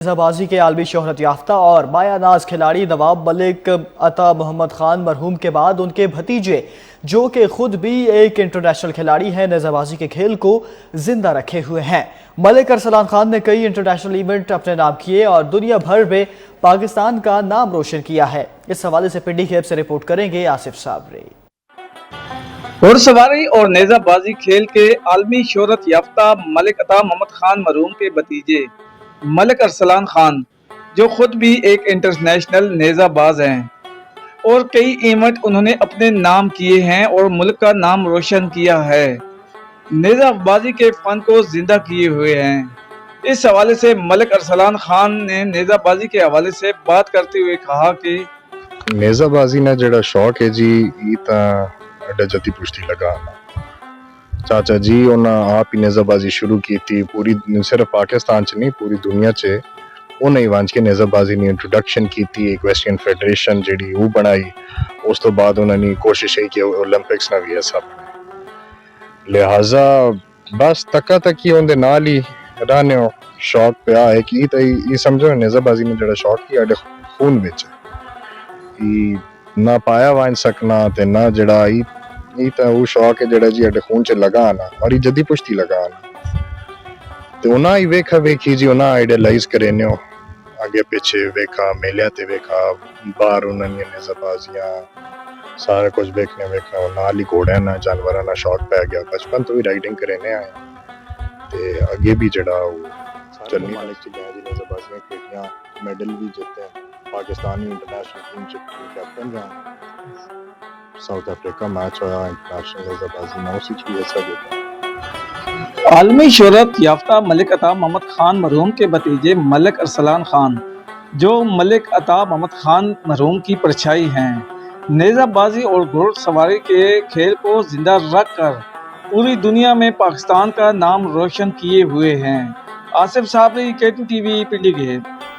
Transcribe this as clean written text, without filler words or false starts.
नेज़ाबाजी के आलमी शोहरत याफ्ता और मायानाज खिलाड़ी नवाब मलिक अता मोहम्मद खान मरहूम के बाद उनके भतीजे, जो कि खुद भी एक इंटरनेशनल खिलाड़ी हैं, नेज़ाबाजी के खेल को जिंदा रखे हुए हैं। मलिक अरसलान खान ने कई इंटरनेशनल इवेंट अपने नाम किए और दुनिया भर में पाकिस्तान का नाम रोशन किया है। इस हवाले से पिंडी खेब से रिपोर्ट करेंगे आसिफ साबरी। घुड़सवारी और नेज़ाबाजी खेल के आलमी शोहरत याफ्ता मलिक अता मोहम्मद खान मरहूम के भतीजे मलिक अरसलान खान, जो खुद भी एक इंटरनेशनल नेज़ाबाज हैं और कई इवेंट उन्होंने अपने नाम किए हैं और मुल्क का नाम रोशन किया है, नेज़ाबाजी के फन को जिंदा किए हुए हैं। इस हवाले से मलिक अरसलान खान ने नेज़ाबाजी के हवाले से बात करते हुए कहा कि नेज़ाबाजी ना जड़ा शौक है जी, ये तो जदी पुश्ती लगा चाचा जी उन्हें आप ही नेज़ाबाजी शुरू की थी। पूरी सिर्फ पाकिस्तान च नहीं, पूरी दुनिया च उन्हें वंज के नेज़ाबाजी ने इंट्रोडक्शन की थी। एक वेस्टर्न फेडरेशन जी वो बनाई, उस तो बाद उन्होंने कोशिश है कि ओलंपिक्स ना भी ऐसा बने। लिहाजा बस तका तकी उनके नाल ही रहने शौक पिया है कि ये समझो नेज़ाबाजी में जड़ा शौक ही आड़े खून विच ना पाया वांज सकना ते ना जड़ा ये तो वो शौक है जड़ा जी अडे खून च लगा आना और ये जदी पुश्ती लगा आना तो उन्हें ही वेखा वेखी जी उन्हें आइडियलाइज करे ने आगे पीछे वेखा मेलिया ते वेखा बाहर उन्होंने नेज़ाबाजियां सारा कुछ देखने वेखा नाल ही घोड़े ना जानवर ना शौक पै गया। बचपन तो भी राइडिंग करे ने आए ते आगे भी जड़ा वो चलनी मालिक च गया जी नेज़ाबाजियां खेलियां, मेडल भी जीते, पाकिस्तानी इंटरनेशनल टीम च कैप्टन रहा। साउथ अफ्रीका मैच होया इंटरनेशनल नेज़ाबाजी में, उसी भी ऐसा देखा। आलमी शोहरत याफ्ता मलिक अता मोहम्मद खान मरहूम के भतीजे मलिक अरसलान खान, जो मलिक अता मोहम्मद खान मरहूम की परछाई हैं, नेज़ाबाजी और घुड़सवारी के खेल को जिंदा रख कर पूरी दुनिया में पाकिस्तान का नाम रोशन किए हुए हैं। आसिफ साबरी, K2 TV, पिंडी खेब।